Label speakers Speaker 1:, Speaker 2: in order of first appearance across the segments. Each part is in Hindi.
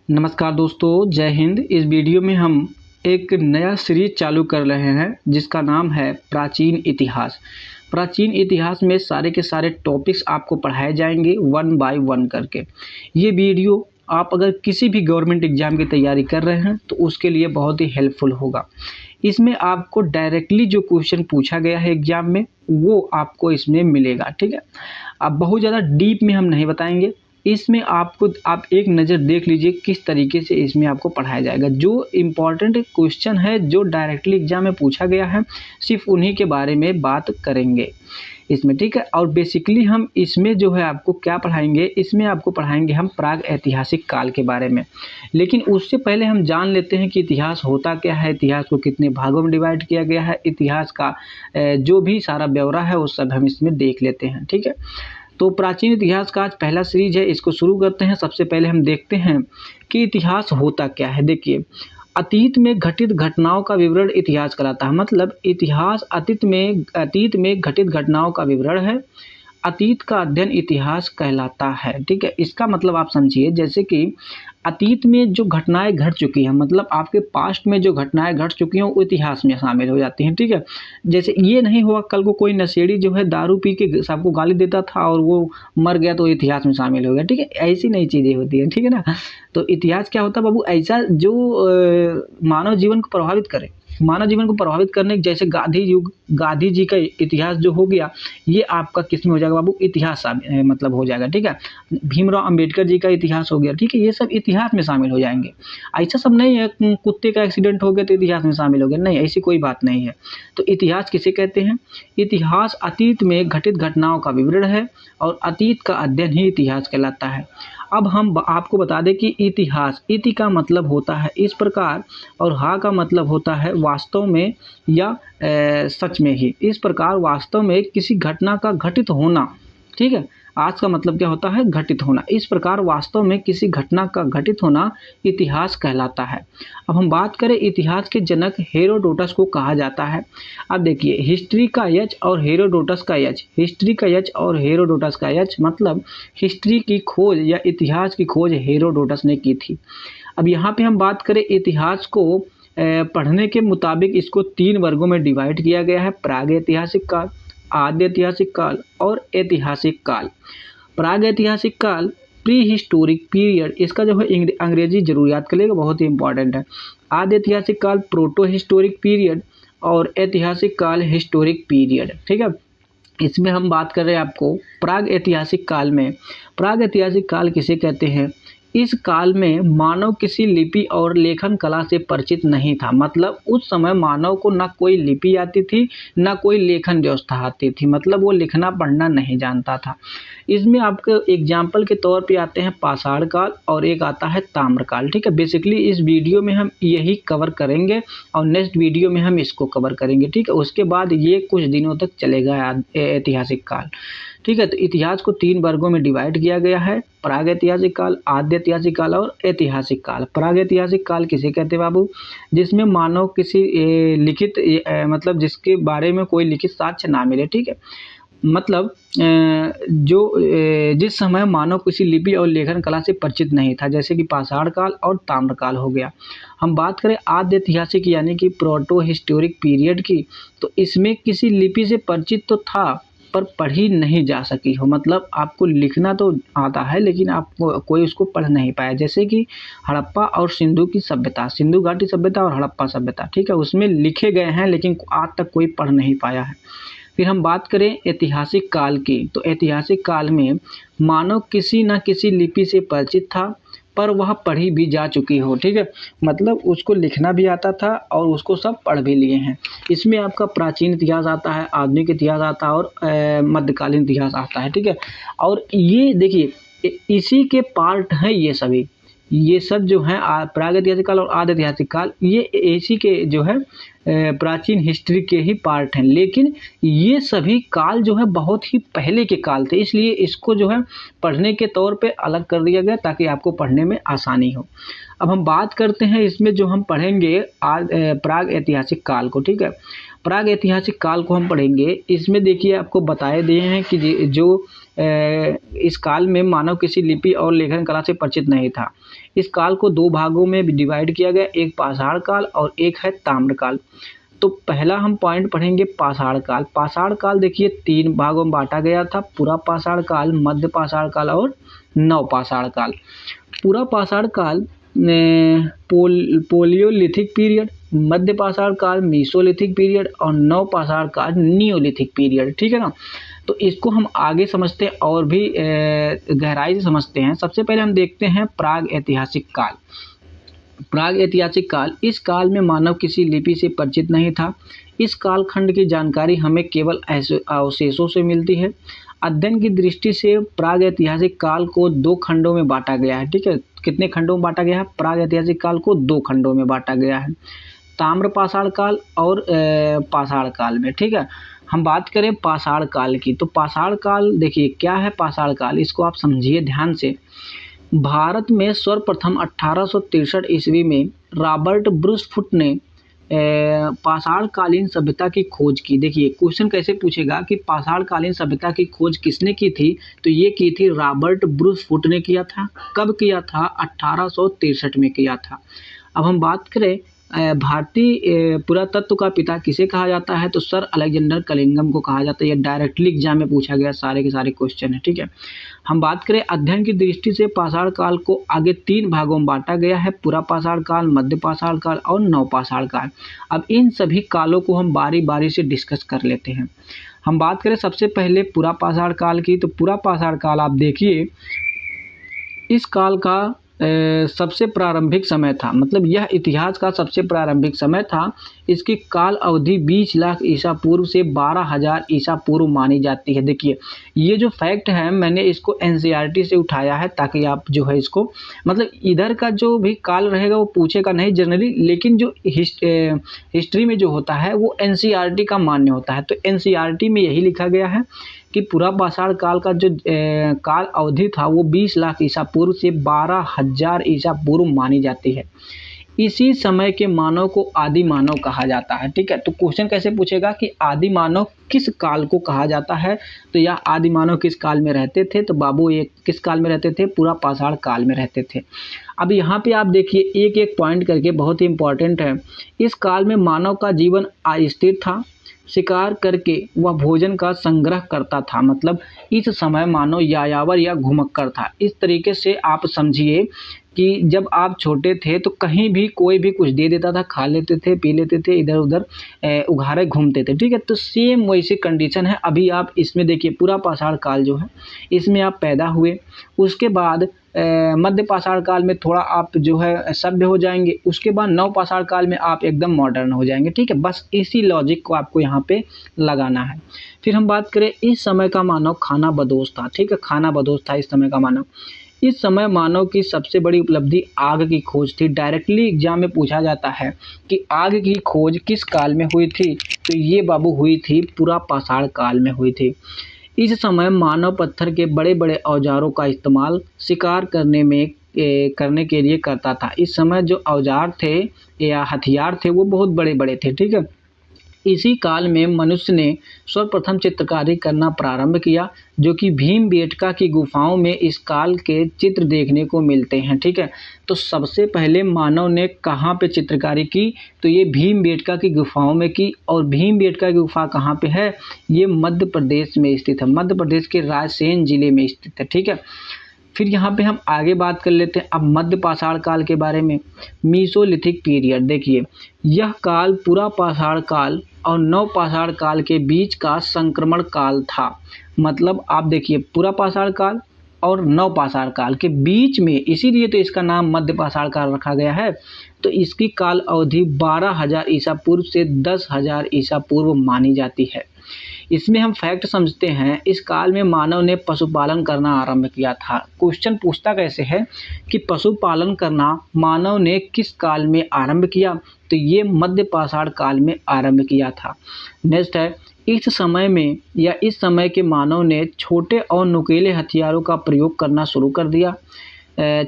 Speaker 1: नमस्कार दोस्तों, जय हिंद। इस वीडियो में हम एक नया सीरीज चालू कर रहे हैं जिसका नाम है प्राचीन इतिहास। प्राचीन इतिहास में सारे के सारे टॉपिक्स आपको पढ़ाए जाएंगे वन बाय वन करके। ये वीडियो आप अगर किसी भी गवर्नमेंट एग्जाम की तैयारी कर रहे हैं तो उसके लिए बहुत ही हेल्पफुल होगा। इसमें आपको डायरेक्टली जो क्वेश्चन पूछा गया है एग्जाम में वो आपको इसमें मिलेगा, ठीक है। अब बहुत ज़्यादा डीप में हम नहीं बताएंगे, इसमें आप एक नज़र देख लीजिए किस तरीके से इसमें आपको पढ़ाया जाएगा। जो इम्पॉर्टेंट क्वेश्चन है जो डायरेक्टली एग्जाम में पूछा गया है सिर्फ उन्हीं के बारे में बात करेंगे इसमें, ठीक है। और बेसिकली हम इसमें जो है आपको क्या पढ़ाएंगे, इसमें आपको पढ़ाएंगे हम प्राग ऐतिहासिक काल के बारे में। लेकिन उससे पहले हम जान लेते हैं कि इतिहास होता क्या है, इतिहास को कितने भागों में डिवाइड किया गया है, इतिहास का जो भी सारा ब्यौरा है वो सब हम इसमें देख लेते हैं, ठीक है। तो प्राचीन इतिहास का आज पहला सीरीज है, इसको शुरू करते हैं। सबसे पहले हम देखते हैं कि इतिहास होता क्या है। देखिए, अतीत में घटित घटनाओं का विवरण इतिहास कहलाता है। मतलब इतिहास अतीत में घटित घटनाओं का विवरण है। अतीत का अध्ययन इतिहास कहलाता है, ठीक है। इसका मतलब आप समझिए, जैसे कि अतीत में जो घटनाएं घट चुकी हैं, मतलब आपके पास्ट में जो घटनाएं घट चुकी हैं वो इतिहास में शामिल हो जाती हैं, ठीक है। जैसे ये नहीं हुआ कल को कोई नशेड़ी जो है दारू पी के सबको गाली देता था और वो मर गया तो इतिहास में शामिल हो गया, ठीक है। ऐसी नई चीज़ें होती हैं, ठीक है ना। तो इतिहास क्या होता है बाबू, ऐसा जो मानव जीवन को प्रभावित करे, मानव जीवन को प्रभावित करने, जैसे गांधी जी का इतिहास जो हो गया ये आपका किस में हो जाएगा बाबू, इतिहास मतलब हो जाएगा, ठीक है। भीमराव अंबेडकर जी का इतिहास हो गया, ठीक है। ये सब इतिहास में शामिल हो जाएंगे। ऐसा सब नहीं है कुत्ते का एक्सीडेंट हो गया तो इतिहास में शामिल हो गया, नहीं, ऐसी कोई बात नहीं है। तो इतिहास किसे कहते हैं? इतिहास अतीत में घटित घटनाओं का विवरण है और अतीत का अध्ययन ही इतिहास कहलाता है। अब हम आपको बता दें कि इतिहास, इति का मतलब होता है इस प्रकार और हा का मतलब होता है वास्तव में या सच में ही। इस प्रकार वास्तव में किसी घटना का घटित होना, ठीक है। आज का मतलब क्या होता है, घटित होना। इस प्रकार वास्तव में किसी घटना का घटित होना इतिहास कहलाता है। अब हम बात करें, इतिहास के जनक हेरोडोटस को कहा जाता है। अब देखिए, हिस्ट्री का यच और हेरोडोटस का यच, हिस्ट्री का यच और हेरोडोटस का यच मतलब हिस्ट्री की खोज या इतिहास की खोज हेरोडोटस ने की थी। अब यहाँ पे हम बात करें इतिहास को पढ़ने के मुताबिक इसको 3 वर्गों में डिवाइड किया गया है: प्राग ऐतिहासिक काल, आद्य ऐतिहासिक काल और ऐतिहासिक काल। प्राग ऐतिहासिक काल प्री हिस्टोरिक पीरियड, इसका जो है अंग्रेजी जरूर याद कर लेगा, बहुत ही इंपॉर्टेंट है। आद्य ऐतिहासिक काल प्रोटो हिस्टोरिक पीरियड और ऐतिहासिक काल हिस्टोरिक पीरियड, ठीक है। इसमें हम बात कर रहे हैं आपको प्राग ऐतिहासिक काल में। प्राग ऐतिहासिक काल किसे कहते हैं? इस काल में मानव किसी लिपि और लेखन कला से परिचित नहीं था। मतलब उस समय मानव को ना कोई लिपि आती थी ना कोई लेखन व्यवस्था आती थी, मतलब वो लिखना पढ़ना नहीं जानता था। इसमें आपके एग्जाम्पल के तौर पे आते हैं पाषाण काल और एक आता है ताम्रकाल, ठीक है। बेसिकली इस वीडियो में हम यही कवर करेंगे और नेक्स्ट वीडियो में हम इसको कवर करेंगे, ठीक है। उसके बाद ये कुछ दिनों तक चलेगा ऐतिहासिक काल, ठीक है। तो इतिहास को 3 वर्गों में डिवाइड किया गया है: प्राग ऐतिहासिक काल, आद्य ऐतिहासिक काल और ऐतिहासिक काल। प्राग ऐतिहासिक काल किसे कहते हैं बाबू? जिसमें मानव किसी लिखित मतलब जिसके बारे में कोई लिखित साक्ष्य ना मिले, ठीक है। मतलब जिस समय मानव किसी लिपि और लेखन कला से परिचित नहीं था, जैसे कि पाषाण काल और ताम्रकाल हो गया। हम बात करें आद्य ऐतिहासिक यानी कि प्रोटो हिस्टोरिक पीरियड की, तो इसमें किसी लिपि से परिचित तो था पर पढ़ी नहीं जा सकी हो। मतलब आपको लिखना तो आता है लेकिन आपको कोई उसको पढ़ नहीं पाया, जैसे कि हड़प्पा और सिंधु की सभ्यता, सिंधु घाटी सभ्यता और हड़प्पा सभ्यता, ठीक है। उसमें लिखे गए हैं लेकिन आज तक कोई पढ़ नहीं पाया है। फिर हम बात करें ऐतिहासिक काल की, तो ऐतिहासिक काल में मानव किसी न किसी लिपि से परिचित था पर वह पढ़ी भी जा चुकी हो, ठीक है। मतलब उसको लिखना भी आता था और उसको सब पढ़ भी लिए हैं। इसमें आपका प्राचीन इतिहास आता है, आधुनिक इतिहास आता है और मध्यकालीन इतिहास आता है, ठीक है। और ये देखिए इसी के पार्ट हैं ये सब जो हैं प्राग ऐतिहासिक काल और आद्य ऐतिहासिक काल, ये इसी के जो है प्राचीन हिस्ट्री के ही पार्ट हैं। लेकिन ये सभी काल जो है बहुत ही पहले के काल थे, इसलिए इसको जो है पढ़ने के तौर पे अलग कर दिया गया ताकि आपको पढ़ने में आसानी हो। अब हम बात करते हैं इसमें जो हम पढ़ेंगे प्राग ऐतिहासिक काल को, ठीक है। प्राग ऐतिहासिक काल को हम पढ़ेंगे। इसमें देखिए आपको बताए दिए हैं कि जो इस काल में मानव किसी लिपि और लेखन कला से परिचित नहीं था। इस काल को 2 भागों में डिवाइड किया गया, एक पाषाण काल और एक है ताम्र काल। तो पहला हम पॉइंट पढ़ेंगे पाषाण काल। पाषाण काल देखिए 3 भागों में बांटा गया था, पूरा पाषाण काल, मध्य पाषाण काल और नव पाषाण काल। पूरा पाषाण काल पोलियोलिथिक पीरियड, मध्य पाषाण काल मीसोलिथिक पीरियड और नव पाषाण काल नियोलिथिक पीरियड। ठीक है ना। तो इसको हम आगे समझते हैं और भी गहराई से समझते हैं। सबसे पहले हम देखते हैं प्राग ऐतिहासिक काल। प्राग ऐतिहासिक काल, इस काल में मानव किसी लिपि से परिचित नहीं था। इस कालखंड की जानकारी हमें केवल अवशेषों से मिलती है। अध्ययन की दृष्टि से प्राग ऐतिहासिक काल को 2 खंडों में बांटा गया है। ठीक है, कितने खंडों में बांटा गया है? प्राग ऐतिहासिक काल को 2 खंडों में बांटा गया है, ताम्र पाषाण काल और पाषाण काल में। ठीक है, हम बात करें पाषाण काल की, तो पाषाण काल देखिए क्या है पाषाण काल, इसको आप समझिए ध्यान से। भारत में सर्वप्रथम 1863 ईस्वी में रॉबर्ट ब्रूस फुट ने पाषाण कालीन सभ्यता की खोज की। देखिए क्वेश्चन कैसे पूछेगा कि पाषाण कालीन सभ्यता की खोज किसने की थी, तो ये की थी रॉबर्ट ब्रूस फुट ने किया था। कब किया था? 1863 में किया था। अब हम बात करें भारतीय पुरातत्व का पिता किसे कहा जाता है, तो सर अलेक्जेंडर कलिंगम को कहा जाता है। ये डायरेक्टली एग्जाम में पूछा गया सारे के सारे क्वेश्चन है। ठीक है, हम बात करें अध्ययन की दृष्टि से पाषाण काल को आगे 3 भागों में बांटा गया है, पूरा पाषाण काल, मध्य पाषाण काल और नव पाषाण काल। अब इन सभी कालों को हम बारी बारी से डिस्कस कर लेते हैं। हम बात करें सबसे पहले पूरा पाषाण काल की, तो पूरा पाषाण काल आप देखिए इस काल का सबसे प्रारंभिक समय था, मतलब यह इतिहास का सबसे प्रारंभिक समय था। इसकी काल अवधि 20 लाख ईसा पूर्व से 12,000 ईसा पूर्व मानी जाती है। देखिए ये जो फैक्ट है मैंने इसको एनसीईआरटी से उठाया है ताकि आप जो है इसको मतलब इधर का जो भी काल रहेगा वो पूछेगा नहीं जनरली, लेकिन जो हिस्ट्री में जो होता है वो एनसीईआरटी का मान्य होता है। तो एनसीईआरटी में यही लिखा गया है कि पूरा पाषाण काल का जो काल अवधि था वो 20 लाख ईसा पूर्व से 12,000 ईसा पूर्व मानी जाती है। इसी समय के मानव को आदि मानव कहा जाता है। ठीक है, तो क्वेश्चन कैसे पूछेगा कि आदि मानव किस काल को कहा जाता है, तो यह आदि मानव किस काल में रहते थे, तो बाबू ये किस काल में रहते थे? पूरा पाषाण काल में रहते थे। अब यहाँ पे आप देखिए एक एक पॉइंट करके, बहुत ही इंपॉर्टेंट है। इस काल में मानव का जीवन अस्थिर था, शिकार करके वह भोजन का संग्रह करता था। मतलब इस समय मानव यायावर या घुमक्कर था। इस तरीके से आप समझिए कि जब आप छोटे थे तो कहीं भी कोई भी कुछ दे देता था, खा लेते थे, पी लेते थे, इधर उधर उघारे घूमते थे। ठीक है, तो सेम वैसी कंडीशन है। अभी आप इसमें देखिए पूरा पाषाण काल जो है इसमें आप पैदा हुए, उसके बाद मध्य पाषाण काल में थोड़ा आप जो है सभ्य हो जाएंगे, उसके बाद नव पाषाण काल में आप एकदम मॉडर्न हो जाएंगे। ठीक है, बस इसी लॉजिक को आपको यहाँ पे लगाना है। फिर हम बात करें इस समय का मानव खाना बदोश था। ठीक है, खाना बदोश था इस समय का मानव। इस समय मानव की सबसे बड़ी उपलब्धि आग की खोज थी। डायरेक्टली एग्जाम में पूछा जाता है कि आग की खोज किस काल में हुई थी, तो ये बाबू हुई थी पूरा पाषाण काल में हुई थी। इस समय मानव पत्थर के बड़े बड़े औजारों का इस्तेमाल शिकार करने के लिए करता था। इस समय जो औजार थे या हथियार थे वो बहुत बड़े बड़े थे। ठीक है, इसी काल में मनुष्य ने सर्वप्रथम चित्रकारी करना प्रारंभ किया, जो कि भीमबेटका की गुफाओं में इस काल के चित्र देखने को मिलते हैं। ठीक है, तो सबसे पहले मानव ने कहाँ पे चित्रकारी की, तो ये भीमबेटका की गुफाओं में की। और भीमबेटका की गुफा कहाँ पे है? ये मध्य प्रदेश में स्थित है, मध्य प्रदेश के रायसेन जिले में स्थित है। ठीक है, फिर यहाँ पे हम आगे बात कर लेते हैं अब मध्य पाषाण काल के बारे में। मीसोलिथिक पीरियड, देखिए यह काल पूरा पाषाण काल और नव पाषाण काल के बीच का संक्रमण काल था। मतलब आप देखिए पूरा पाषाण काल और नव पाषाण काल के बीच में, इसीलिए तो इसका नाम मध्य पाषाण काल रखा गया है। तो इसकी काल अवधि 12,000 ईसा पूर्व से 10,000 ईसा पूर्व मानी जाती है। इसमें हम फैक्ट समझते हैं, इस काल में मानव ने पशुपालन करना आरंभ किया था। क्वेश्चन पूछता कैसे है कि पशुपालन करना मानव ने किस काल में आरंभ किया, तो ये मध्य पाषाण काल में आरंभ किया था। नेक्स्ट है, इस समय में या इस समय के मानव ने छोटे और नुकीले हथियारों का प्रयोग करना शुरू कर दिया।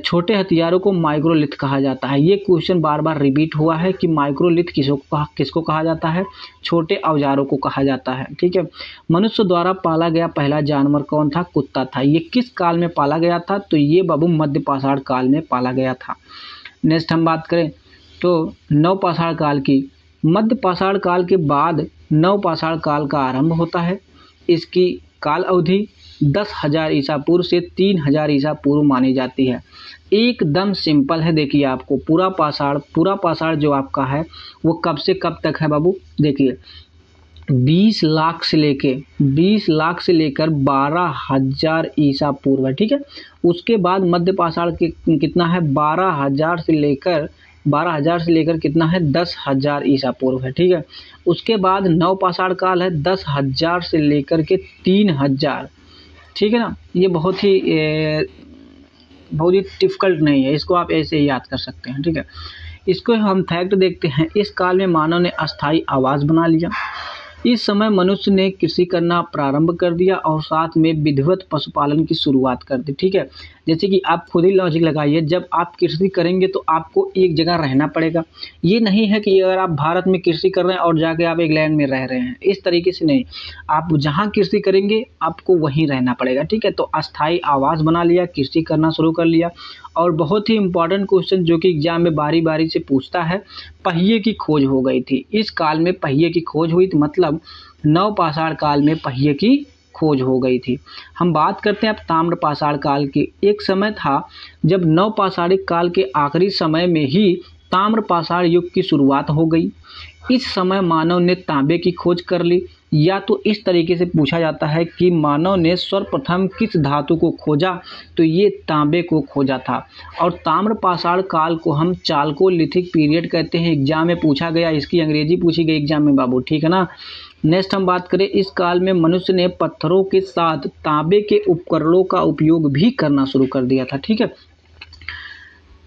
Speaker 1: छोटे हथियारों को माइक्रोलिथ कहा जाता है। ये क्वेश्चन बार बार रिपीट हुआ है कि माइक्रोलिथ किसको कहा जाता है, छोटे औजारों को कहा जाता है। ठीक है, मनुष्य द्वारा पाला गया पहला जानवर कौन था, कुत्ता था। ये किस काल में पाला गया था, तो ये बाबू मध्य पाषाण काल में पाला गया था। नेक्स्ट हम बात करें तो नवपाषाण काल की। मध्य पाषाण काल के बाद नवपाषाण काल का आरंभ होता है। इसकी काल अवधि 10,000 ईसा पूर्व से 3,000 ईसा पूर्व मानी जाती है। एकदम सिंपल है, देखिए आपको पूरा पाषाण जो आपका है वो कब से कब तक है बाबू, देखिए 20 लाख से लेकर 12,000 ईसा पूर्व है। ठीक है, उसके बाद मध्य पाषाण के कितना है, 12,000 से लेकर कितना है, 10,000 ईसा पूर्व है। ठीक है, उसके बाद नवपाषाण काल है 10,000 से लेकर के 3,000। ठीक है ना, ये बहुत ही डिफिकल्ट नहीं है, इसको आप ऐसे ही याद कर सकते हैं। ठीक है, इसको हम फैक्ट देखते हैं। इस काल में मानव ने अस्थायी आवास बना लिया। इस समय मनुष्य ने कृषि करना प्रारंभ कर दिया और साथ में विधिवत पशुपालन की शुरुआत कर दी। ठीक है, जैसे कि आप खुद ही लॉजिक लगाइए, जब आप कृषि करेंगे तो आपको एक जगह रहना पड़ेगा। ये नहीं है कि अगर आप भारत में कृषि कर रहे हैं और जाके आप इंग्लैंड में रह रहे हैं, इस तरीके से नहीं। आप जहाँ कृषि करेंगे आपको वहीं रहना पड़ेगा। ठीक है, तो अस्थायी आवास बना लिया, कृषि करना शुरू कर लिया। और बहुत ही इंपॉर्टेंट क्वेश्चन जो कि एग्जाम में बारी बारी से पूछता है, पहिए की खोज हो गई थी। इस काल में पहिए की खोज हुई थी, मतलब नवपाषाण काल में पहिए की खोज हो गई थी। हम बात करते हैं अब ताम्रपाषाण काल की। एक समय था जब नवपाषाणिक काल के आखिरी समय में ही ताम्रपाषाण युग की शुरुआत हो गई। इस समय मानव ने तांबे की खोज कर ली, या तो इस तरीके से पूछा जाता है कि मानव ने सर्वप्रथम किस धातु को खोजा, तो ये तांबे को खोजा था। और ताम्रपाषाण काल को हम चाल्कोलिथिक पीरियड कहते हैं। एग्जाम में पूछा गया, इसकी अंग्रेजी पूछी गई एग्जाम में बाबू। ठीक है ना, नेक्स्ट हम बात करें, इस काल में मनुष्य ने पत्थरों के साथ तांबे के उपकरणों का उपयोग भी करना शुरू कर दिया था। ठीक है,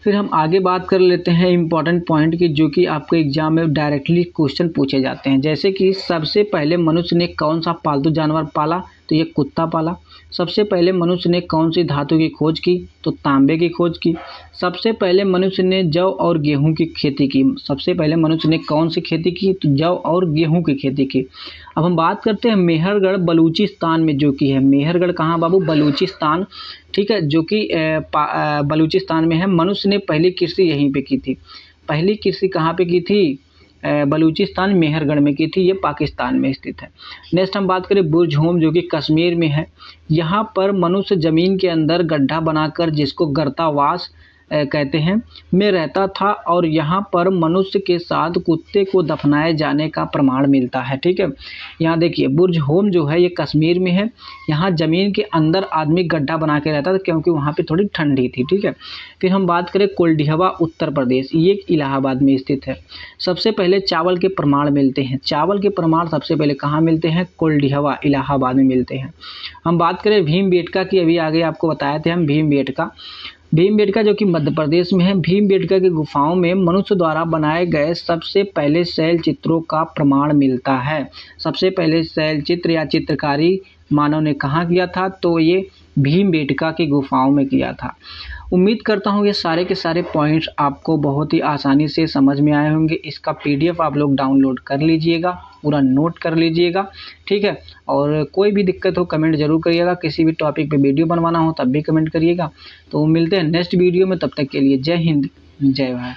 Speaker 1: फिर हम आगे बात कर लेते हैं इंपॉर्टेंट पॉइंट की, जो कि आपको एग्जाम में डायरेक्टली क्वेश्चन पूछे जाते हैं। जैसे कि सबसे पहले मनुष्य ने कौन सा पालतू जानवर पाला, तो ये कुत्ता पाला। सबसे पहले मनुष्य ने कौन सी धातु की खोज की, तो तांबे की खोज की। सबसे पहले मनुष्य ने जौ और गेहूं की खेती की। सबसे पहले मनुष्य ने कौन सी खेती की, तो जौ और गेहूं की खेती की। अब हम बात करते हैं मेहरगढ़ बलूचिस्तान में जो कि है। मेहरगढ़ कहाँ बाबू, बलूचिस्तान। ठीक है, जो कि बलूचिस्तान में है। मनुष्य ने पहली कृषि यहीं पे की थी। पहली कृषि कहाँ पे की थी, बलूचिस्तान मेहरगढ़ में की थी। ये पाकिस्तान में स्थित है। नेक्स्ट हम बात करें बुर्ज होम, जो कि कश्मीर में है। यहाँ पर मनुष्य जमीन के अंदर गड्ढा बनाकर, जिसको गर्तावास कहते हैं, में रहता था। और यहाँ पर मनुष्य के साथ कुत्ते को दफनाए जाने का प्रमाण मिलता है। ठीक है, यहाँ देखिए बुर्ज होम जो है ये कश्मीर में है। यहाँ ज़मीन के अंदर आदमी गड्ढा बना के रहता था, क्योंकि वहाँ पे थोड़ी ठंडी थी। ठीक है, फिर हम बात करें कोल्डिहवा उत्तर प्रदेश, ये इलाहाबाद में स्थित है। सबसे पहले चावल के प्रमाण मिलते हैं। चावल के प्रमाण सबसे पहले कहाँ मिलते हैं, कोल्डिहवा इलाहाबाद में मिलते हैं। हम बात करें भीमबेटका की, अभी आगे आपको बताए थे हम भीमबेटका जो कि मध्य प्रदेश में है। भीमबेटका की गुफाओं में मनुष्य द्वारा बनाए गए सबसे पहले शैल चित्रों का प्रमाण मिलता है। सबसे पहले शैल चित्र या चित्रकारी मानव ने कहाँ किया था, तो ये भीमबेटका की गुफाओं में किया था। उम्मीद करता हूँ ये सारे के सारे पॉइंट्स आपको बहुत ही आसानी से समझ में आए होंगे। इसका PDF आप लोग डाउनलोड कर लीजिएगा, पूरा नोट कर लीजिएगा। ठीक है, और कोई भी दिक्कत हो कमेंट जरूर करिएगा। किसी भी टॉपिक पे वीडियो बनवाना हो तब भी कमेंट करिएगा। तो मिलते हैं नेक्स्ट वीडियो में, तब तक के लिए जय हिंद जय भारत।